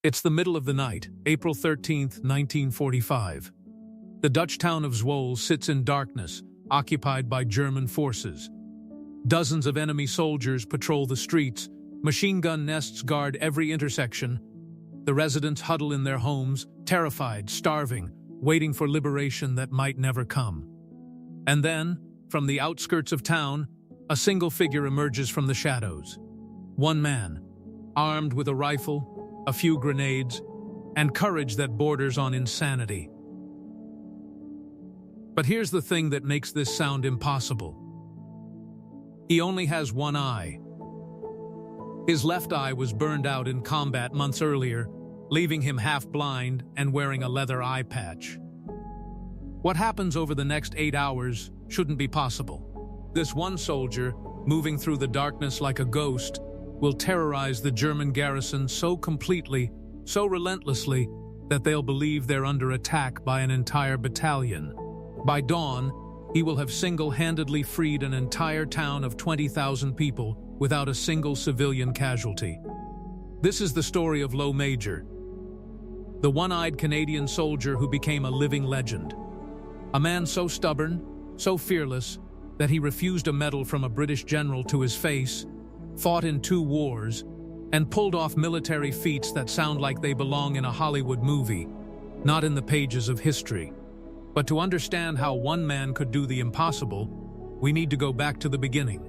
It's the middle of the night, April 13th, 1945. The Dutch town of Zwolle sits in darkness, occupied by German forces. Dozens of enemy soldiers patrol the streets, machine gun nests guard every intersection. The residents huddle in their homes, terrified, starving, waiting for liberation that might never come. And then, from the outskirts of town, a single figure emerges from the shadows. One man, armed with a rifle, a few grenades, and courage that borders on insanity. But here's the thing that makes this sound impossible. He only has one eye. His left eye was burned out in combat months earlier, leaving him half-blind and wearing a leather eye patch. What happens over the next 8 hours shouldn't be possible. This one soldier, moving through the darkness like a ghost, will terrorize the German garrison so completely, so relentlessly, that they'll believe they're under attack by an entire battalion. By dawn, he will have single-handedly freed an entire town of 20,000 people without a single civilian casualty. This is the story of Léo Major, the one-eyed Canadian soldier who became a living legend. A man so stubborn, so fearless, that he refused a medal from a British general to his face, fought in 2 wars, and pulled off military feats that sound like they belong in a Hollywood movie, not in the pages of history. But to understand how one man could do the impossible, we need to go back to the beginning.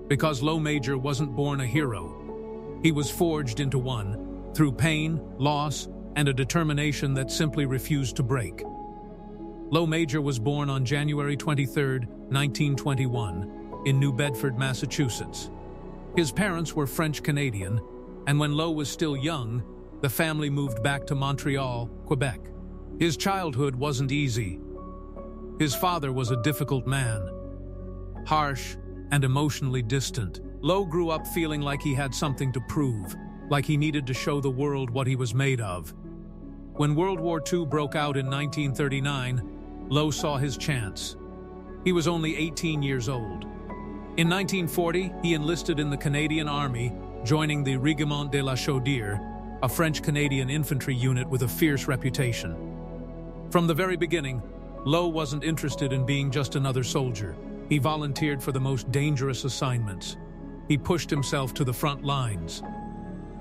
Because Léo Major wasn't born a hero. He was forged into one, through pain, loss, and a determination that simply refused to break. Léo Major was born on January 23, 1921, in New Bedford, Massachusetts. His parents were French-Canadian, and when Léo was still young, the family moved back to Montreal, Quebec. His childhood wasn't easy. His father was a difficult man, harsh and emotionally distant. Léo grew up feeling like he had something to prove, like he needed to show the world what he was made of. When World War II broke out in 1939, Léo saw his chance. He was only 18 years old. In 1940, he enlisted in the Canadian Army, joining the Régiment de la Chaudière, a French-Canadian infantry unit with a fierce reputation. From the very beginning, Léo wasn't interested in being just another soldier. He volunteered for the most dangerous assignments. He pushed himself to the front lines.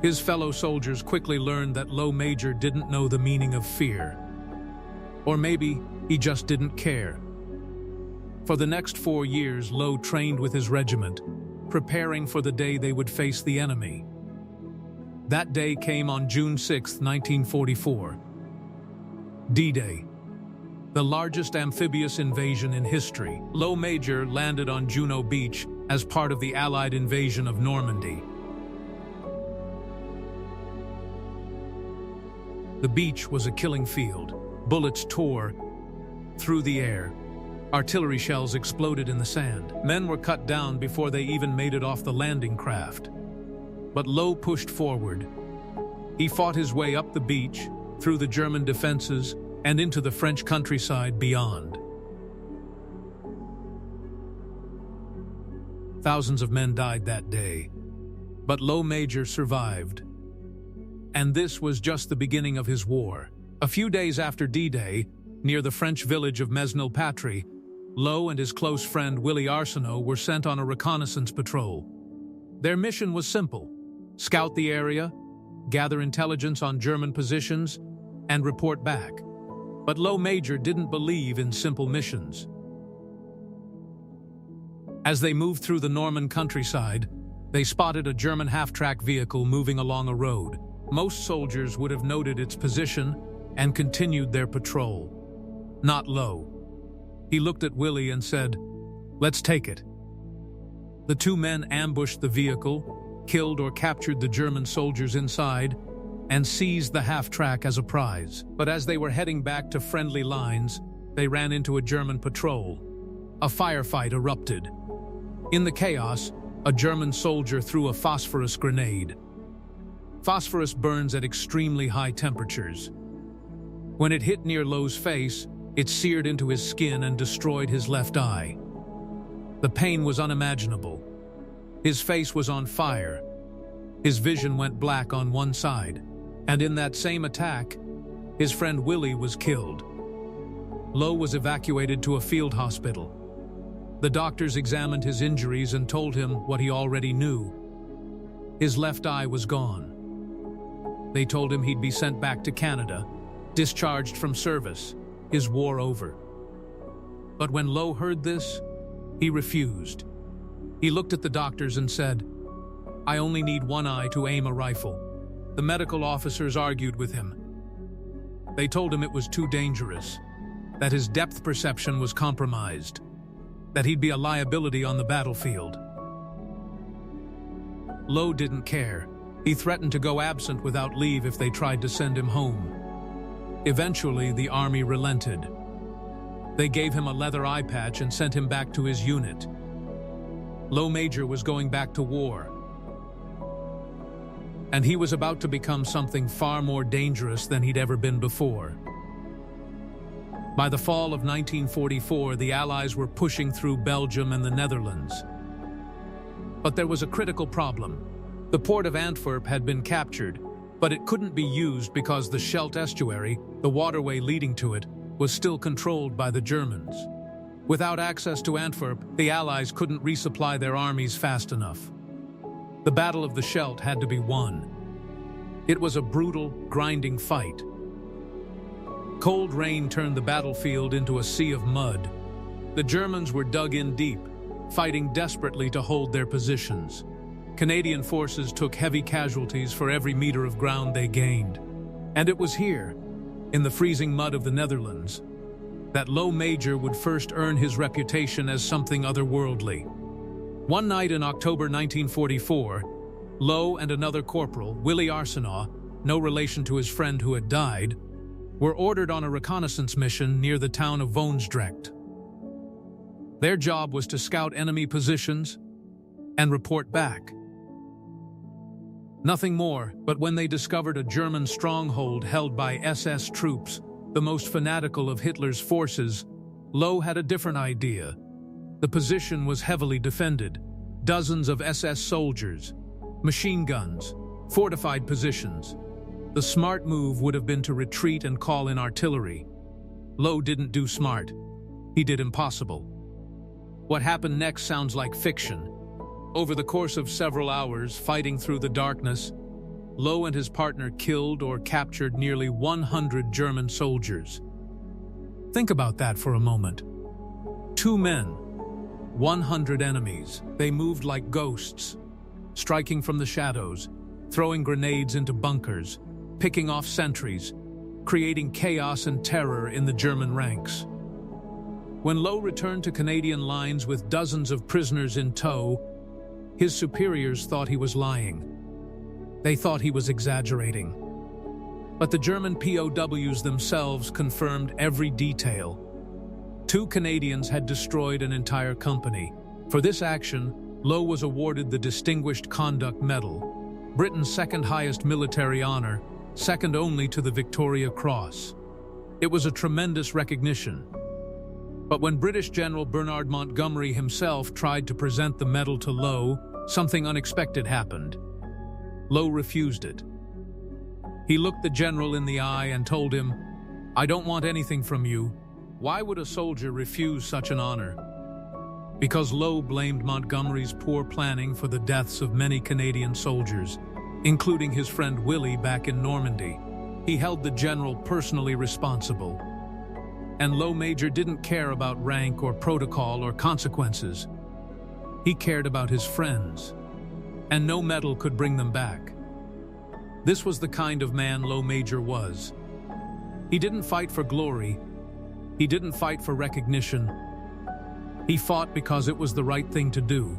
His fellow soldiers quickly learned that Léo Major didn't know the meaning of fear. Or maybe he just didn't care. For the next 4 years, Léo trained with his regiment, preparing for the day they would face the enemy. That day came on June 6, 1944. D-Day, the largest amphibious invasion in history. Léo Major landed on Juno Beach as part of the Allied invasion of Normandy. The beach was a killing field. Bullets tore through the air. Artillery shells exploded in the sand. Men were cut down before they even made it off the landing craft. But Léo pushed forward. He fought his way up the beach, through the German defenses, and into the French countryside beyond. Thousands of men died that day, but Léo Major survived. And this was just the beginning of his war. A few days after D-Day, near the French village of Mesnil-Patry, Léo and his close friend Willie Arsenault were sent on a reconnaissance patrol. Their mission was simple: scout the area, gather intelligence on German positions, and report back. But Léo Major didn't believe in simple missions. As they moved through the Norman countryside, they spotted a German half-track vehicle moving along a road. Most soldiers would have noted its position and continued their patrol. Not Léo. He looked at Willie and said, "Let's take it." The 2 men ambushed the vehicle, killed or captured the German soldiers inside, and seized the half-track as a prize. But as they were heading back to friendly lines, they ran into a German patrol. A firefight erupted. In the chaos, a German soldier threw a phosphorus grenade. Phosphorus burns at extremely high temperatures. When it hit near Léo's face, it seared into his skin and destroyed his left eye. The pain was unimaginable. His face was on fire. His vision went black on one side. And in that same attack, his friend Willie was killed. Lowe was evacuated to a field hospital. The doctors examined his injuries and told him what he already knew. His left eye was gone. They told him he'd be sent back to Canada, discharged from service, his war over. But when Lowe heard this, he refused. He looked at the doctors and said, "I only need one eye to aim a rifle." The medical officers argued with him. They told him it was too dangerous, that his depth perception was compromised, that he'd be a liability on the battlefield. Lowe didn't care. He threatened to go absent without leave if they tried to send him home. Eventually, the army relented. They gave him a leather eye patch and sent him back to his unit. Léo Major was going back to war, and he was about to become something far more dangerous than he'd ever been before. By the fall of 1944, the Allies were pushing through Belgium and the Netherlands. But there was a critical problem. The port of Antwerp had been captured, but it couldn't be used because the Scheldt estuary, the waterway leading to it, was still controlled by the Germans. Without access to Antwerp, the Allies couldn't resupply their armies fast enough. The Battle of the Scheldt had to be won. It was a brutal, grinding fight. Cold rain turned the battlefield into a sea of mud. The Germans were dug in deep, fighting desperately to hold their positions. Canadian forces took heavy casualties for every meter of ground they gained. And it was here, in the freezing mud of the Netherlands, that Léo Major would first earn his reputation as something otherworldly. One night in October 1944, Léo and another corporal, Willie Arsenault, no relation to his friend who had died, were ordered on a reconnaissance mission near the town of Woensdrecht. Their job was to scout enemy positions and report back. Nothing more, but when they discovered a German stronghold held by SS troops, the most fanatical of Hitler's forces, Léo had a different idea. The position was heavily defended. Dozens of SS soldiers, machine guns, fortified positions. The smart move would have been to retreat and call in artillery. Léo didn't do smart. He did impossible. What happened next sounds like fiction. Over the course of several hours, fighting through the darkness, Léo and his partner killed or captured nearly 100 German soldiers. Think about that for a moment. 2 men, 100 enemies. They moved like ghosts, striking from the shadows, throwing grenades into bunkers, picking off sentries, creating chaos and terror in the German ranks. When Léo returned to Canadian lines with dozens of prisoners in tow, his superiors thought he was lying. They thought he was exaggerating. But the German POWs themselves confirmed every detail. 2 Canadians had destroyed an entire company. For this action, Léo was awarded the Distinguished Conduct Medal, Britain's second highest military honor, second only to the Victoria Cross. It was a tremendous recognition. But when British General Bernard Montgomery himself tried to present the medal to Léo, something unexpected happened. Léo refused it. He looked the general in the eye and told him, "I don't want anything from you. Why would a soldier refuse such an honor?" Because Léo blamed Montgomery's poor planning for the deaths of many Canadian soldiers, including his friend Willie back in Normandy. He held the general personally responsible. And Léo Major didn't care about rank or protocol or consequences. He cared about his friends, and no medal could bring them back. This was the kind of man Léo Major was. He didn't fight for glory. He didn't fight for recognition. He fought because it was the right thing to do,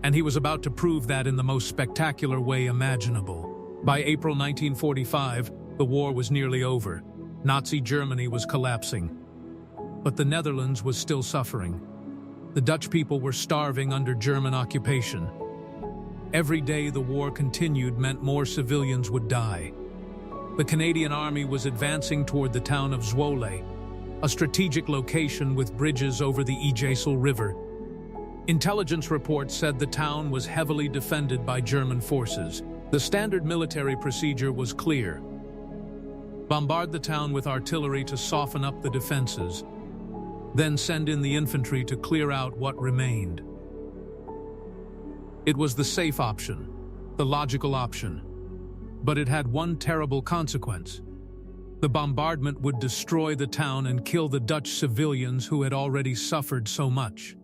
and he was about to prove that in the most spectacular way imaginable. By April 1945, the war was nearly over. Nazi Germany was collapsing. But the Netherlands was still suffering. The Dutch people were starving under German occupation. Every day the war continued meant more civilians would die. The Canadian Army was advancing toward the town of Zwolle, a strategic location with bridges over the Ijssel River. Intelligence reports said the town was heavily defended by German forces. The standard military procedure was clear. Bombard the town with artillery to soften up the defenses, then send in the infantry to clear out what remained. It was the safe option, the logical option, but it had one terrible consequence. The bombardment would destroy the town and kill the Dutch civilians who had already suffered so much.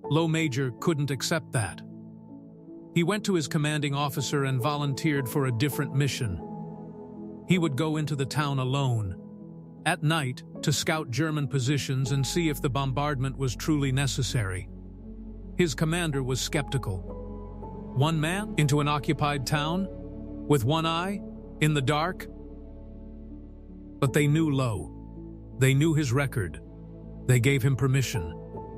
Léo Major couldn't accept that. He went to his commanding officer and volunteered for a different mission. He would go into the town alone, at night, to scout German positions and see if the bombardment was truly necessary. His commander was skeptical. One man into an occupied town? With one eye? In the dark? But they knew Léo. They knew his record. They gave him permission.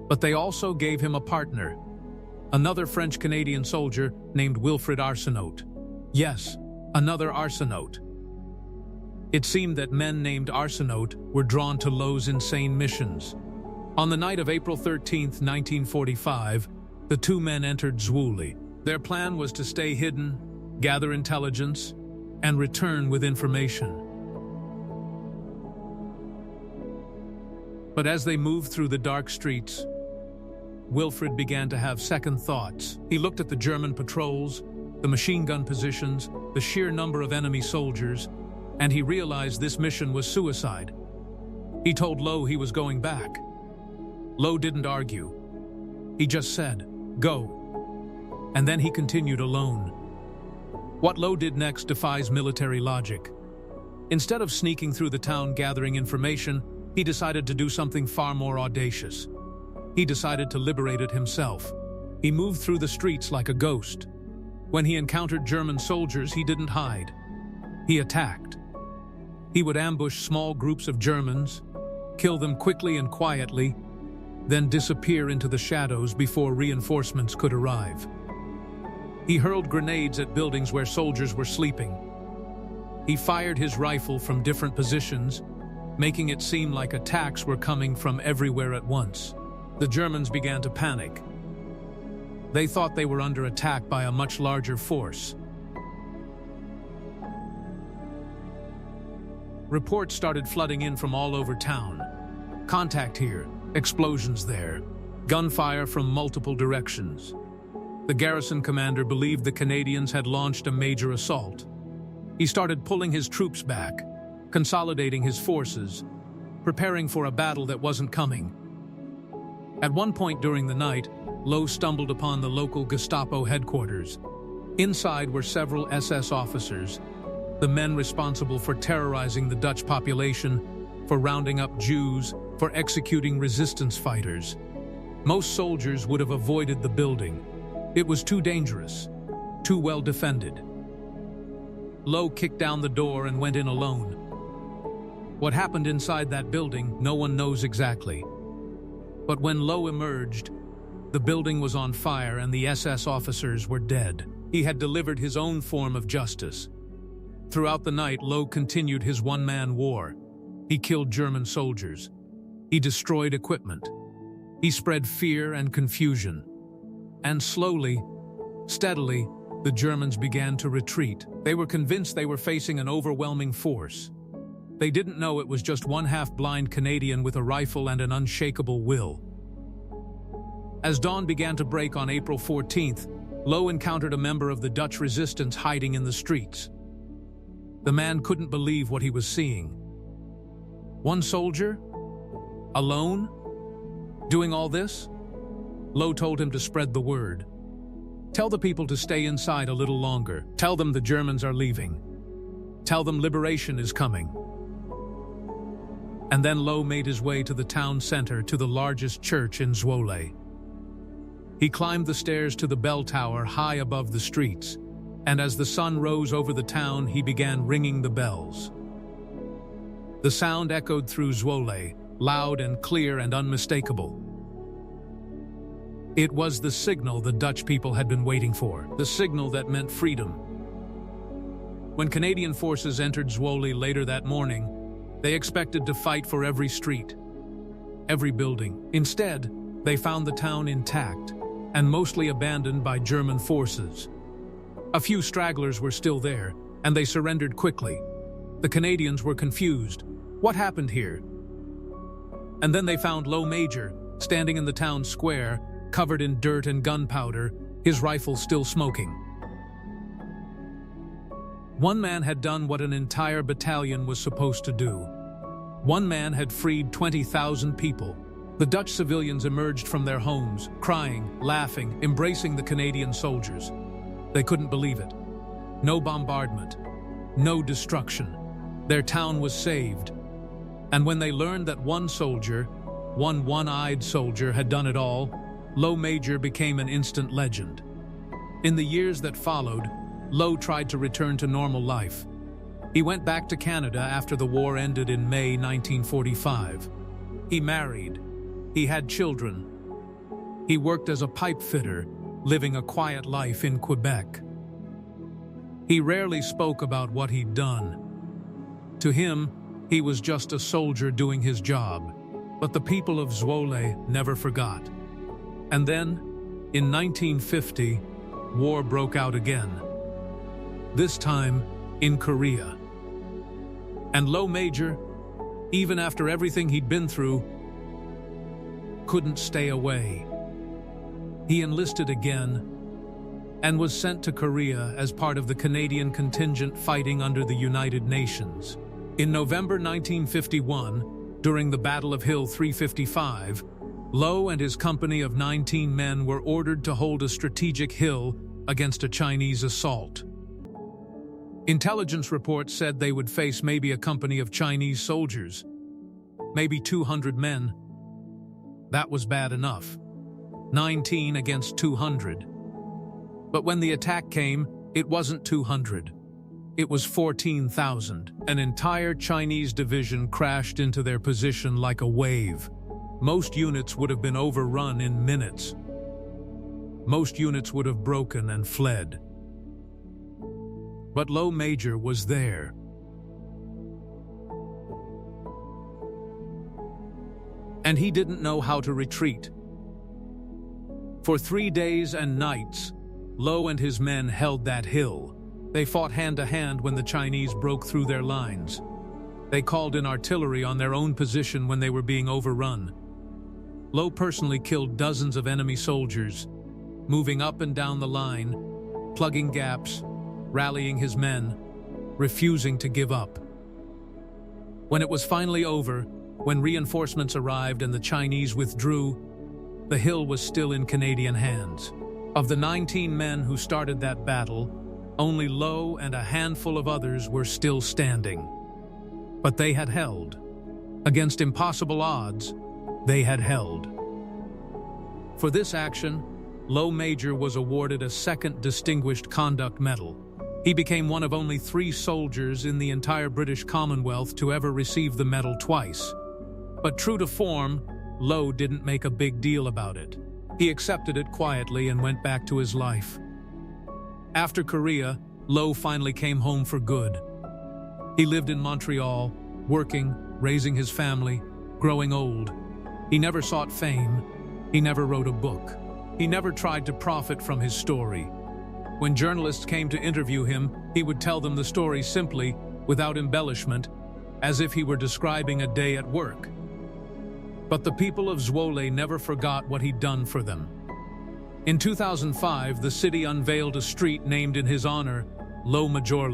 But they also gave him a partner. Another French-Canadian soldier named Wilfred Arsenault. Yes, another Arsenault. It seemed that men named Arsenault were drawn to Léo's insane missions. On the night of April 13, 1945, the two men entered Zwolle. Their plan was to stay hidden, gather intelligence, and return with information. But as they moved through the dark streets, Wilfred began to have second thoughts. He looked at the German patrols, the machine gun positions, the sheer number of enemy soldiers, and he realized this mission was suicide. He told Léo he was going back. Léo didn't argue. He just said, "Go." And then he continued alone. What Léo did next defies military logic. Instead of sneaking through the town gathering information, he decided to do something far more audacious. He decided to liberate it himself. He moved through the streets like a ghost. When he encountered German soldiers, he didn't hide. He attacked. He would ambush small groups of Germans, kill them quickly and quietly, then disappear into the shadows before reinforcements could arrive. He hurled grenades at buildings where soldiers were sleeping. He fired his rifle from different positions, making it seem like attacks were coming from everywhere at once. The Germans began to panic. They thought they were under attack by a much larger force. Reports started flooding in from all over town. Contact here, explosions there, gunfire from multiple directions. The garrison commander believed the Canadians had launched a major assault. He started pulling his troops back, consolidating his forces, preparing for a battle that wasn't coming. At one point during the night, Léo stumbled upon the local Gestapo headquarters. Inside were several SS officers, the men responsible for terrorizing the Dutch population, for rounding up Jews, for executing resistance fighters. Most soldiers would have avoided the building. It was too dangerous, too well defended. Léo kicked down the door and went in alone. What happened inside that building, no one knows exactly. But when Léo emerged, the building was on fire and the SS officers were dead. He had delivered his own form of justice. Throughout the night, Léo continued his one-man war. He killed German soldiers. He destroyed equipment. He spread fear and confusion. And slowly, steadily, the Germans began to retreat. They were convinced they were facing an overwhelming force. They didn't know it was just one half-blind Canadian with a rifle and an unshakable will. As dawn began to break on April 14th, Léo encountered a member of the Dutch resistance hiding in the streets. The man couldn't believe what he was seeing. One soldier? Alone? Doing all this? Léo told him to spread the word. Tell the people to stay inside a little longer. Tell them the Germans are leaving. Tell them liberation is coming. And then Léo made his way to the town center, to the largest church in Zwolle. He climbed the stairs to the bell tower high above the streets, and as the sun rose over the town, he began ringing the bells. The sound echoed through Zwolle, loud and clear and unmistakable. It was the signal the Dutch people had been waiting for, the signal that meant freedom. When Canadian forces entered Zwolle later that morning, they expected to fight for every street, every building. Instead, they found the town intact and mostly abandoned by German forces. A few stragglers were still there, and they surrendered quickly. The Canadians were confused. What happened here? And then they found Léo Major, standing in the town square, covered in dirt and gunpowder, his rifle still smoking. One man had done what an entire battalion was supposed to do. One man had freed 20,000 people. The Dutch civilians emerged from their homes, crying, laughing, embracing the Canadian soldiers. They couldn't believe it. No bombardment, no destruction. Their town was saved. And when they learned that one soldier, one one-eyed soldier, had done it all, Léo Major became an instant legend. In the years that followed, Léo tried to return to normal life. He went back to Canada after the war ended in May 1945. He married. He had children. He worked as a pipe fitter, living a quiet life in Quebec. He rarely spoke about what he'd done. To him, he was just a soldier doing his job. But the people of Zwolle never forgot. And then, in 1950, war broke out again. This time, in Korea. And Léo Major, even after everything he'd been through, couldn't stay away. He enlisted again and was sent to Korea as part of the Canadian contingent fighting under the United Nations. In November 1951, during the Battle of Hill 355, Léo and his company of 19 men were ordered to hold a strategic hill against a Chinese assault. Intelligence reports said they would face maybe a company of Chinese soldiers, maybe 200 men. That was bad enough. 19 against 200. But when the attack came, it wasn't 200. It was 14,000. An entire Chinese division crashed into their position like a wave. Most units would have been overrun in minutes. Most units would have broken and fled. But Léo Major was there. And he didn't know how to retreat. For 3 days and nights, Léo and his men held that hill. They fought hand-to-hand when the Chinese broke through their lines. They called in artillery on their own position when they were being overrun. Léo personally killed dozens of enemy soldiers, moving up and down the line, plugging gaps, rallying his men, refusing to give up. When it was finally over, when reinforcements arrived and the Chinese withdrew, the hill was still in Canadian hands. Of the 19 men who started that battle, only Léo and a handful of others were still standing. But they had held. Against impossible odds, they had held. For this action, Léo Major was awarded a second Distinguished Conduct Medal. He became one of only 3 soldiers in the entire British Commonwealth to ever receive the medal twice. But true to form, Léo didn't make a big deal about it. He accepted it quietly and went back to his life. After Korea, Léo finally came home for good. He lived in Montreal, working, raising his family, growing old. He never sought fame. He never wrote a book. He never tried to profit from his story. When journalists came to interview him, he would tell them the story simply, without embellishment, as if he were describing a day at work. But the people of Zwolle never forgot what he'd done for them. In 2005, the city unveiled a street named in his honor, Léo Major.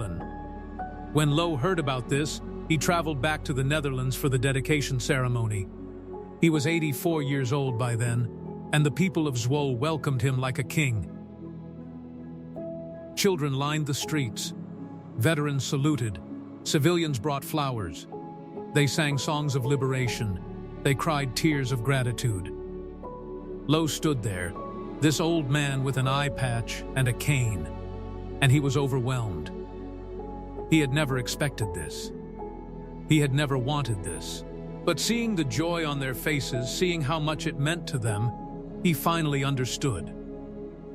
When Léo heard about this, he traveled back to the Netherlands for the dedication ceremony. He was 84 years old by then, and the people of Zwolle welcomed him like a king. Children lined the streets. Veterans saluted. Civilians brought flowers. They sang songs of liberation. They cried tears of gratitude. Léo stood there, this old man with an eye patch and a cane, and he was overwhelmed. He had never expected this. He had never wanted this. But seeing the joy on their faces, seeing how much it meant to them, he finally understood.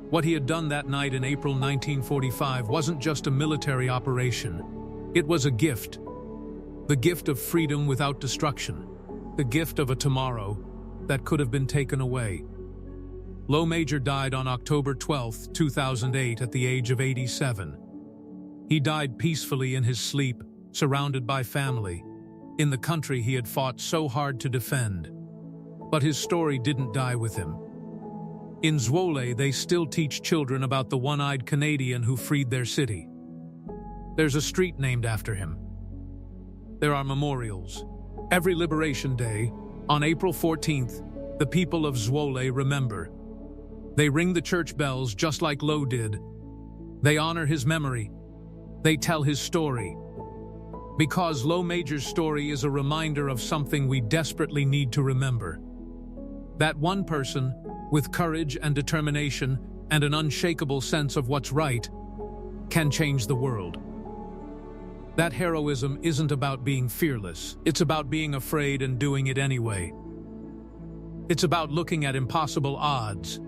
What he had done that night in April 1945 wasn't just a military operation. It was a gift. The gift of freedom without destruction. The gift of a tomorrow that could have been taken away. Léo Major died on October 12, 2008 at the age of 87. He died peacefully in his sleep, surrounded by family, in the country he had fought so hard to defend. But his story didn't die with him. In Zwolle, they still teach children about the one-eyed Canadian who freed their city. There's a street named after him. There are memorials. Every Liberation Day, on April 14th, the people of Zwolle remember. They ring the church bells just like Léo did. They honor his memory. They tell his story. Because Léo Major's story is a reminder of something we desperately need to remember. That one person, with courage and determination and an unshakable sense of what's right, can change the world. That heroism isn't about being fearless. It's about being afraid and doing it anyway. It's about looking at impossible odds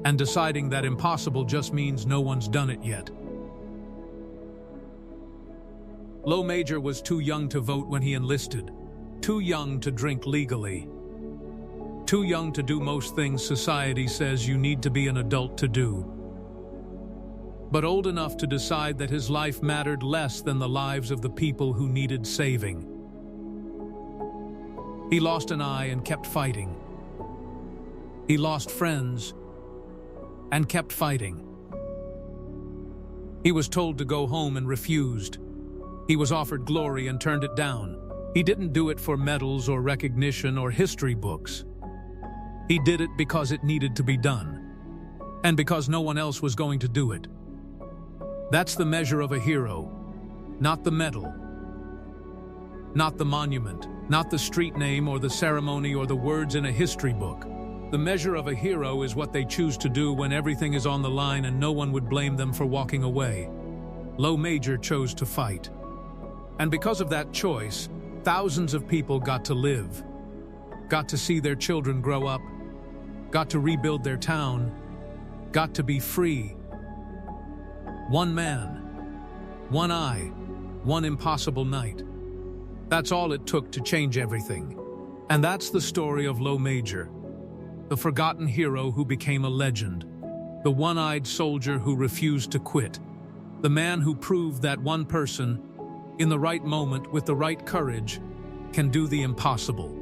and deciding that impossible just means no one's done it yet. Léo Major was too young to vote when he enlisted, too young to drink legally, too young to do most things society says you need to be an adult to do, but old enough to decide that his life mattered less than the lives of the people who needed saving. He lost an eye and kept fighting. He lost friends and kept fighting. He was told to go home and refused. He was offered glory and turned it down. He didn't do it for medals or recognition or history books. He did it because it needed to be done, and because no one else was going to do it. That's the measure of a hero, not the medal, not the monument, not the street name or the ceremony or the words in a history book. The measure of a hero is what they choose to do when everything is on the line and no one would blame them for walking away. Léo Major chose to fight. And because of that choice, thousands of people got to live, got to see their children grow up, got to rebuild their town, got to be free. One man, one eye, one impossible night. That's all it took to change everything. And that's the story of Léo Major, the forgotten hero who became a legend, the one-eyed soldier who refused to quit, the man who proved that one person, in the right moment with the right courage, can do the impossible.